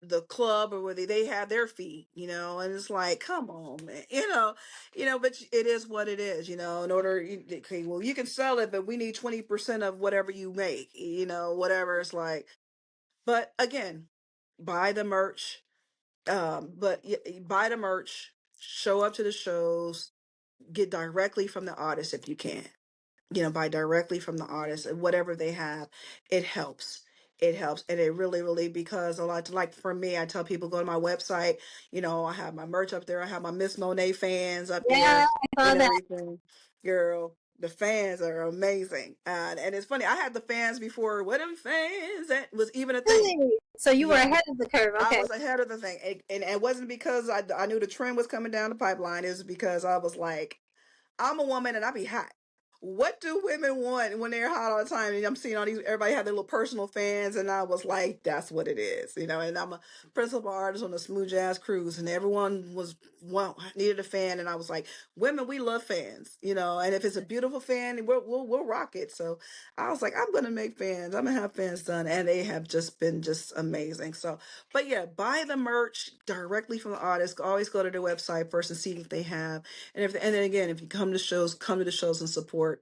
the club or whether they have their fee, and it's like, come on, man, but it is what it is, in order, okay, well, you can sell it, but we need 20% of whatever you make, whatever. It's like, but again, buy the merch, buy the merch, show up to the shows, get directly from the artist if you can, buy directly from the artist and whatever they have, it helps. It helps. And it really, really, because a lot, like for me, I tell people go to my website, I have my merch up there. I have my Miss Monét fans up there and everything. Girl, the fans are amazing. And it's funny, I had the fans before what them fans that was even a thing. So you were ahead of the curve. Okay. I was ahead of the thing. And it wasn't because I knew the trend was coming down the pipeline. It was because I was like, I'm a woman and I be hot. what do women want when they're hot all the time? And I'm seeing all these, everybody have their little personal fans, and I was like, that's what it is, you know. And I'm a principal artist on a smooth jazz cruise, and everyone was well needed a fan, and I was like, women, we love fans, you know. And if it's a beautiful fan, we'll rock it. So I was like, I'm gonna make fans. I'm gonna have fans done, and they have just been just amazing. So, but yeah, buy the merch directly from the artist. Always go to their website first and see what they have. And then again, if you come to shows, come to the shows and support,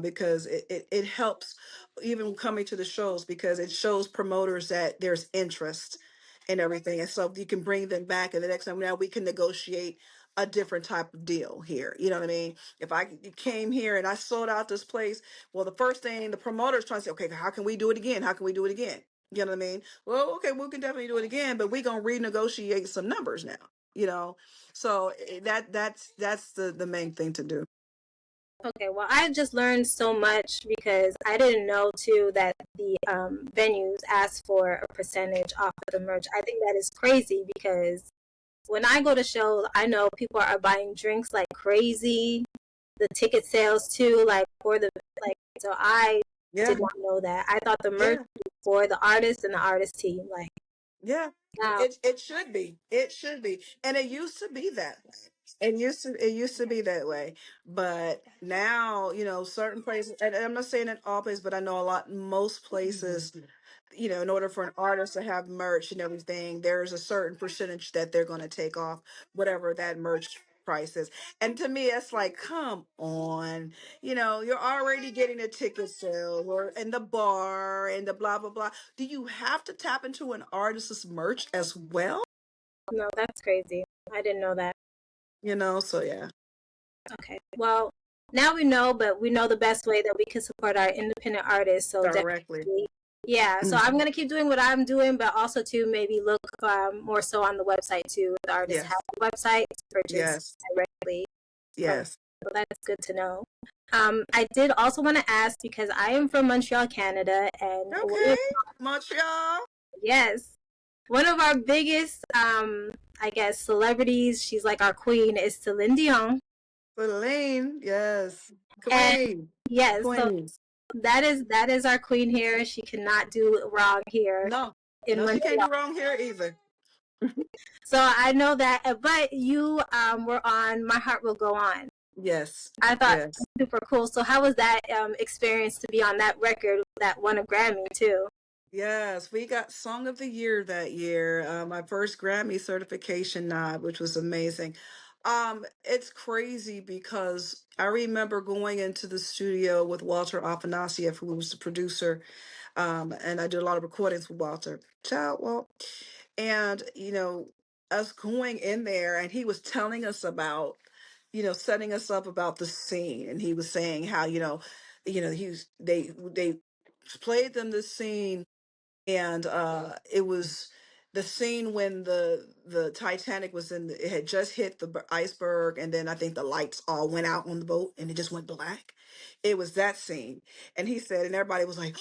because it helps even coming to the shows, because it shows promoters that there's interest in everything, and so you can bring them back, and the next time now we can negotiate a different type of deal here. You know what I mean? If I came here and I sold out this place, well, the first thing the promoter's trying to say, okay, how can we do it again? How can we do it again? You know what I mean? Well, okay, we can definitely do it again, but we're gonna renegotiate some numbers now. You know, so that's the main thing to do. Okay, well, I just learned so much because I didn't know too that the venues ask for a percentage off of the merch. I think that is crazy because when I go to shows, I know people are buying drinks like crazy. The ticket sales too, like for the like. So I Yeah, did not know that. I thought the merch yeah, was for the artist and the artist team. Like yeah. now, It should be. It should be. And it used to be that way. It used to be that way. But now, you know, certain places, and I'm not saying in all places, but I know a lot, most places, you know, in order for an artist to have merch and everything, there's a certain percentage that they're going to take off whatever that merch price is. And to me, it's like, come on, you know, you're already getting a ticket sale or in the bar and the blah blah blah. Do you have to tap into an artist's merch as well? no, that's crazy. I didn't know that. You know, so yeah, Okay, well, now we know, but we know the best way that we can support our independent artists. So directly. definitely, yeah. So I'm Mhm. gonna keep doing what I'm doing, but also to maybe look more so on the website too. The artists have Yes, a website to purchase yes, directly from. yes. So that's good to know. I did also want to ask because I am from Montreal, Canada, and Okay, Montreal, yes, one of our biggest, I guess, celebrities. She's like our queen is Celine Dion, Celine, yes, and Queen, yes, so Queens. that is our queen here. She cannot do wrong here No, in no, she can't Montreal. do wrong here either. So I know that. But you were on My Heart Will Go On. Yes, I thought yes, super cool. So how was that experience to be on that record that won a Grammy too? yes. We got Song of the Year that year. My first Grammy certification nod, which was amazing. It's crazy because I remember going into the studio with Walter Afanasieff, who was the producer, and I did a lot of recordings with Walter. Ciao, Walt. And you know, us going in there, and he was telling us about, you know, setting us up about the scene, and he was saying how, he was they played them this scene, and it was the scene when the Titanic was it had just hit the iceberg, and then I think the lights all went out on the boat and it just went black. It was that scene, and he said, and everybody was like,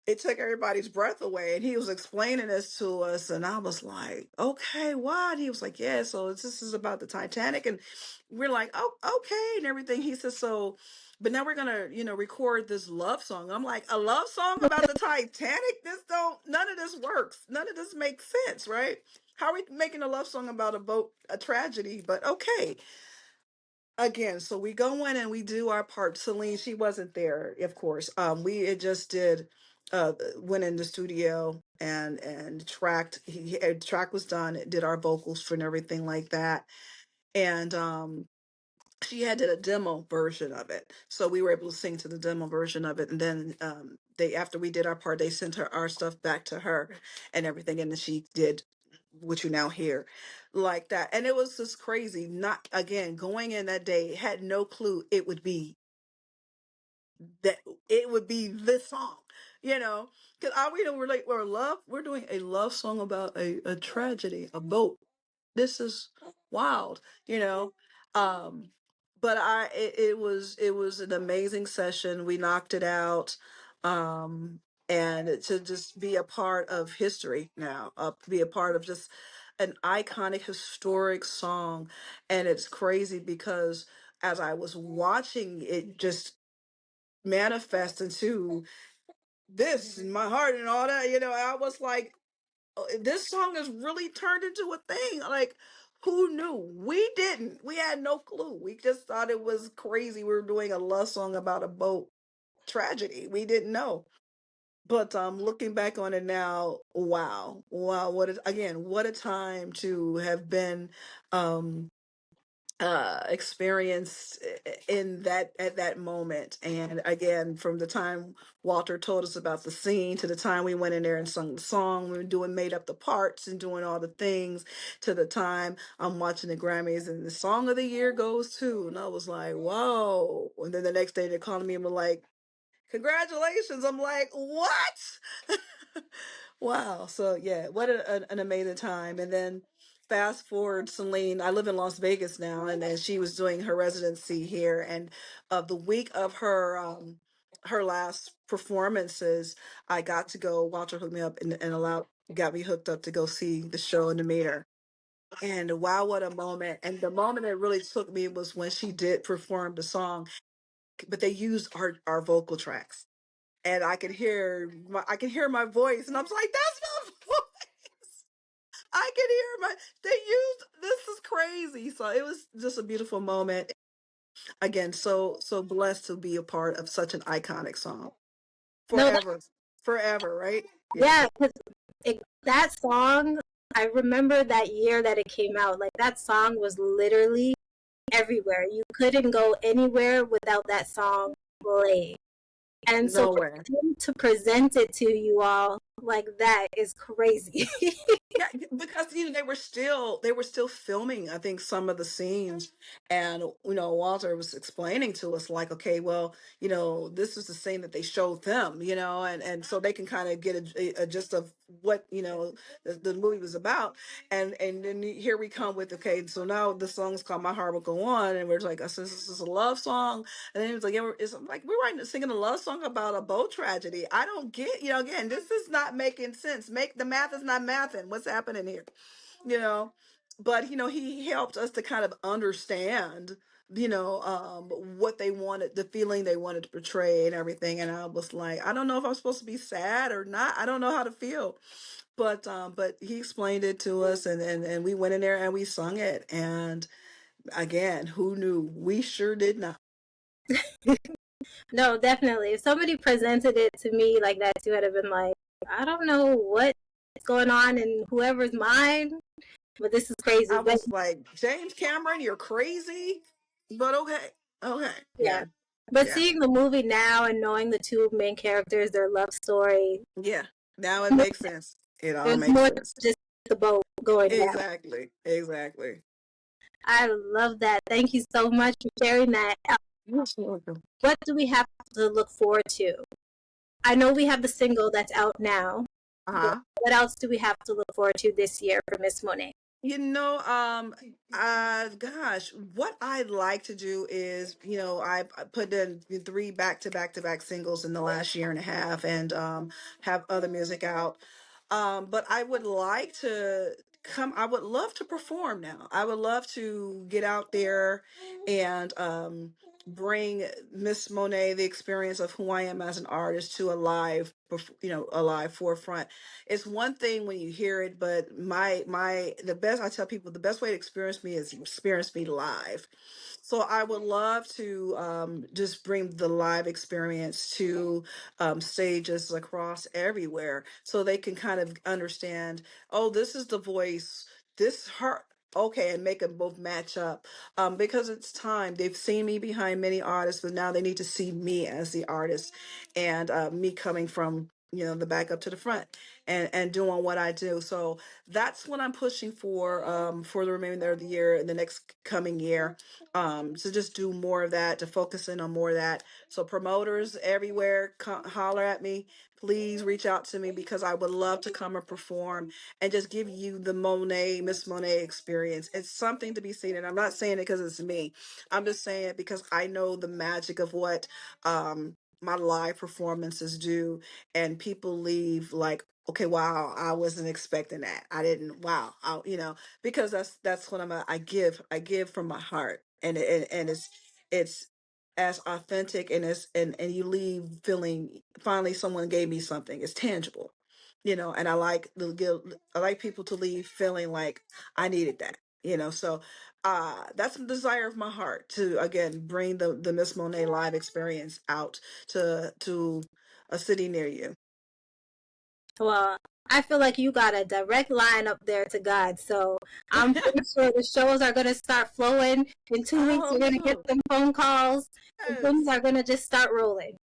it took everybody's breath away, and he was explaining this to us, and I was like, okay, what? He was like, yeah, so this is about the Titanic, and we're like, oh, okay, and everything. He said, so but now we're gonna, record this love song. I'm like, a love song about the Titanic? This don't None of this works, none of this makes sense, right? How are we making a love song about a boat, a tragedy? But okay, again, so we go in and we do our part. Celine, she wasn't there, of course. We had just did went in the studio and tracked. Track was done, did our vocals for and everything like that. And she had did a demo version of it, so we were able to sing to the demo version of it. And then they after we did our part, they sent her our stuff back to her and everything, and then she did what you now hear like that. And it was just crazy, not again going in that day, had no clue that it would be this song, because I we know we're doing a love song about a tragedy, a boat. This is wild, you know. Um, but it was an amazing session. We knocked it out. Um, and to just be a part of history now, be a part of just an iconic historic song. And it's crazy because as I was watching it just manifest into this in my heart and all that, I was like, "Oh, this song has really turned into a thing." Like, who knew? We didn't. We had no clue. We just thought it was crazy. We were doing a love song about a boat tragedy. We didn't know. But looking back on it now, wow, wow, what a time to have been um experienced in that at that moment. And again, from the time Walter told us about the scene to the time we went in there and sung the song, we were doing made up the parts and doing all the things, to the time I'm watching the Grammys and the song of the year goes to, and I was like, whoa. And then the next day they're calling me and were like, congratulations. I'm like, what? Wow. So yeah, what an amazing time. And then fast forward, Celine, I live in Las Vegas now, and then she was doing her residency here. And the week of her last performances, I got to go, Walter hooked me up and got me hooked up to go see the show in the meter. And wow, what a moment. And the moment that really took me was when she did perform the song, but they used our vocal tracks, and I can hear my voice, and I was like, "That's my voice." I can hear my. They used this is crazy. So it was just a beautiful moment. Again, so blessed to be a part of such an iconic song No, forever, forever, right? Yeah. yeah, because that song, I remember that year that it came out. Like that song was literally everywhere. You couldn't go anywhere without that song playing. And so for Nowhere. him to present it to you all like that is crazy. Yeah, because they were still filming, I think, some of the scenes. And Walter was explaining to us like, okay, well, this is the scene that they showed them, and so they can kind of get a gist of what the movie was about. And then here we come with, okay, so now the song's called My Heart Will Go On, and we're like, I said, this is a love song. And then he was like, yeah, it's like we're singing a love song about a boat tragedy. I don't get, again, this is not making sense. Make the math is not mathing. What's happening here? You know, but he helped us to kind of understand, what they wanted, the feeling they wanted to portray and everything. And I was like, I don't know if I'm supposed to be sad or not. I don't know how to feel. But he explained it to us, and we went in there and we sung it. And again, who knew? We sure did not. No, definitely. If somebody presented it to me like that too, I'd have been like, I don't know what's going on in whoever's mind, but this is crazy. I But was like, James Cameron, you're crazy. But okay. Okay. yeah. Yeah. But Yeah. seeing the movie now and knowing the two main characters, their love story, Yeah. Now it makes sense. It all there's makes more sense. than just the boat going down. Exactly. Exactly. I love that. Thank you so much for sharing that. You're so welcome. What do we have to look forward to? I know we have the single that's out now, but Uh-huh. what else do we have to look forward to this year for Miss Monet? Gosh, what I'd like to do is, I put in three back-to-back singles in the last year and a half, and have other music out. But I would like to I would love to perform now. I would love to get out there and bring Miss Monet, the experience of who I am as an artist, to a a live forefront. It's one thing when you hear it, but the best, I tell people, the best way to experience me is experience me live. So I would love to just bring the live experience to stages across everywhere, so they can kind of understand, oh, this is the voice, this her. Okay, and make them both match up, because it's time. They've seen me behind many artists, but now they need to see me as the artist, and me coming from the back up to the front, and doing what I do. So that's what I'm pushing for the remainder of the year and the next coming year, to just do more of that, to focus in on more of that. So promoters everywhere, holler at me. Please reach out to me, because I would love to come and perform and just give you the Miss Monet experience. It's something to be seen, and I'm not saying it because it's me. I'm just saying it because I know the magic of what my live performances do, and people leave like, okay, wow, I wasn't expecting that. I didn't. Wow, because that's what I give from my heart, and it's it's as authentic and and you leave feeling finally someone gave me something. It's tangible, and I like people to leave feeling like I needed that, so that's the desire of my heart to again bring the Miss Monet live experience out to a city near you. Well, I feel like you got a direct line up there to God. So I'm pretty sure the shows are going to start flowing. In 2 weeks, I you're hope going to get so. some phone calls and things Yes. are going to just start rolling.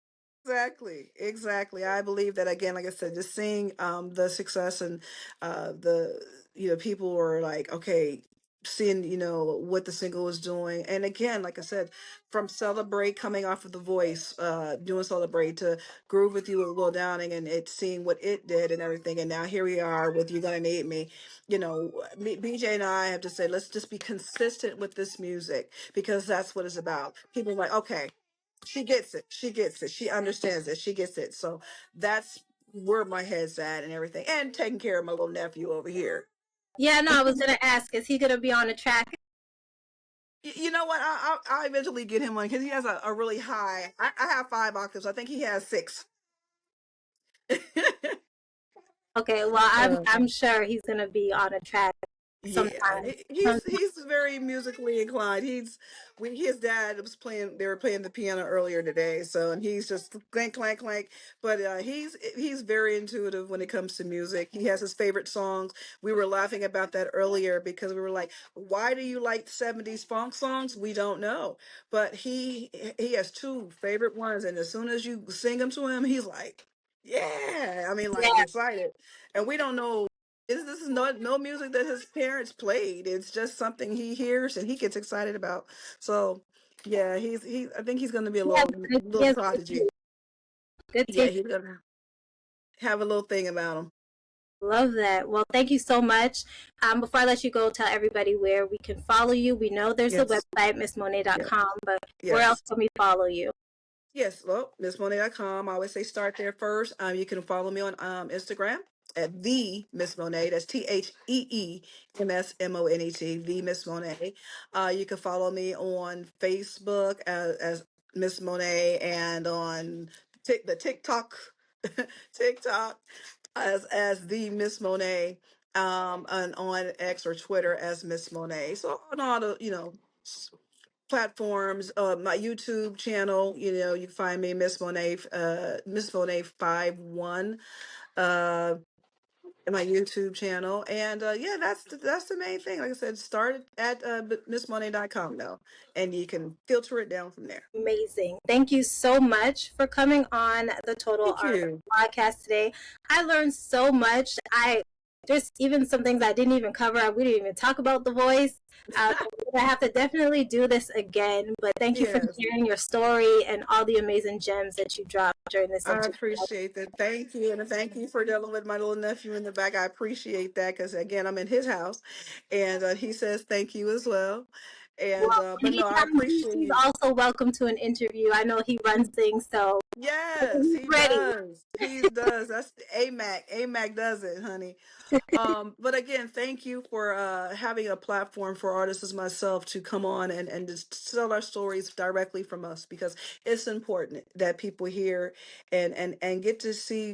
Exactly, exactly. I believe that again, like I said, just seeing the success and the people are like, okay, seeing what the single is doing, and again, like I said, from Celebrate coming off of The Voice, doing Celebrate to Groove with You with Will Downing, and it seeing what it did and everything, and now here we are with You Gonna Need Me. BJ and I have to say, let's just be consistent with this music because that's what it's about. People are like, okay, she gets it. She gets it. She understands it. She gets it. So that's where my head's at and everything. And taking care of my little nephew over here. Yeah, no, I was going to ask, is he going to be on the track? You know what? I'll eventually get him one because he has a really high. I have 5 octaves. I think he has 6. Okay, well, Uh, I'm sure he's going to be on a track Yeah, and sometime. he's very musically inclined. His dad was playing. They were playing the piano earlier today, so and he's just clank clank clank. But he's very intuitive when it comes to music. He has his favorite songs. We were laughing about that earlier because we were like, "Why do you like '70s funk songs?" We don't know, but he has 2 favorite ones, and as soon as you sing them to him, he's like, "Yeah!" I mean, like Yeah, excited, and we don't know this is no music that his parents played. It's just something he hears and he gets excited about. So yeah, I think he's gonna be a he little has prodigy. good Yeah, taste. he's gonna have a little thing about him. Love that. Well, thank you so much. Before I let you go, tell everybody where we can follow you. We know there's a Yes, website, yes, missmonet.com, but where else yes. can we follow you? Yes, well, MissMonet.com. I always say start there first. You can follow me on Instagram at the Miss Monet. That's TheeMsMonet. The Miss Monet. You can follow me on Facebook as Miss Monet and on the TikTok TikTok as the Miss Monet. And on X or Twitter as Miss Monet. So on all the platforms, my YouTube channel, you can find me Miss Monet 51, uh, in my YouTube channel. And yeah, that's the main thing. Like I said, start at missmonet.com now, and you can filter it down from there. Amazing. Thank you so much for coming on the Total Thank R&B you. podcast today. I learned so much. There's even some things I didn't even cover. We didn't even talk about The Voice. I have to definitely do this again. But thank you for Yes, sharing your story and all the amazing gems that you dropped during this I interview. appreciate that. Thank you. And thank you for dealing with my little nephew in the back. I appreciate that because, again, I'm in his house and he says thank you as well. And, Well, but no, I anytime appreciate he's you. also welcome to an interview. I know he runs things, so Yes, he's he ready. does. He does. That's AMAC. AMAC does it, honey. But again, thank you for having a platform for artists as myself to come on and just tell our stories directly from us because it's important that people hear and get to see,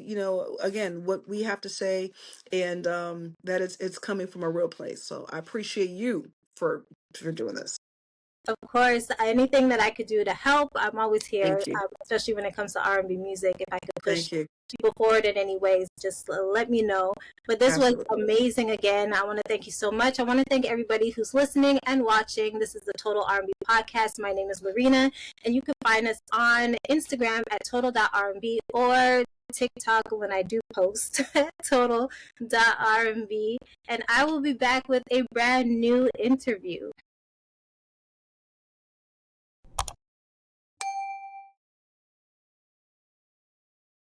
again, what we have to say and that it's coming from a real place. So I appreciate you for doing this. Of course, anything that I could do to help, I'm always here. Thank you. Especially when it comes to R&B music. If I could push Thank you. people forward in any ways, just let me know. But this was Absolutely. amazing. Again, I want to thank you so much. I want to thank everybody who's listening and watching. This is the Total R&B podcast. My name is Loreena, and you can find us on Instagram at total.rnb or TikTok when I do post total.rnb. And I will be back with a brand new interview.